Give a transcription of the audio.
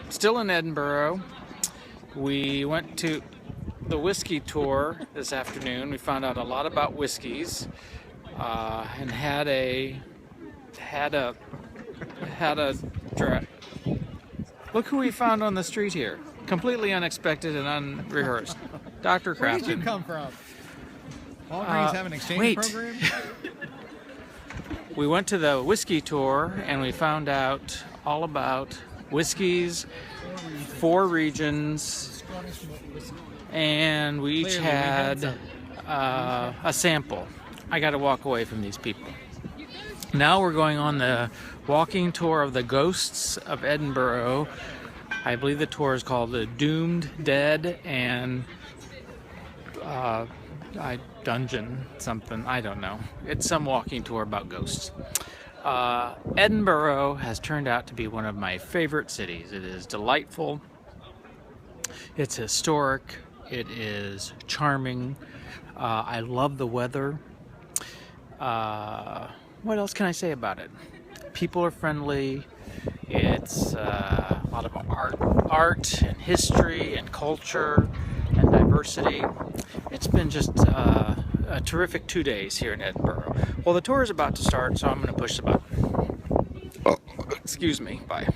Still in Edinburgh. We went to the whiskey tour this afternoon. We found out a lot about whiskeys, and had a look who we found on the street here. Completely unexpected and unrehearsed. Dr. Crafton. Where did you come from? Walgreens have an exchange program? We went to the whiskey tour and we found out all about whiskeys, 4 regions, and we each had a sample. I got to walk away from these people. Now we're going on the walking tour of the Ghosts of Edinburgh. I believe the tour is called The Doomed, Dead, and Dungeon something. I don't know. It's some walking tour about ghosts. Edinburgh has turned out to be one of my favorite cities. It is delightful. It's historic. It is charming. I love the weather. What else can I say about it? People are friendly. It's a lot of art and history and culture and diversity. It's been just a terrific 2 days here in Edinburgh. Well, the tour is about to start, so I'm going to push the button. Excuse me. Bye.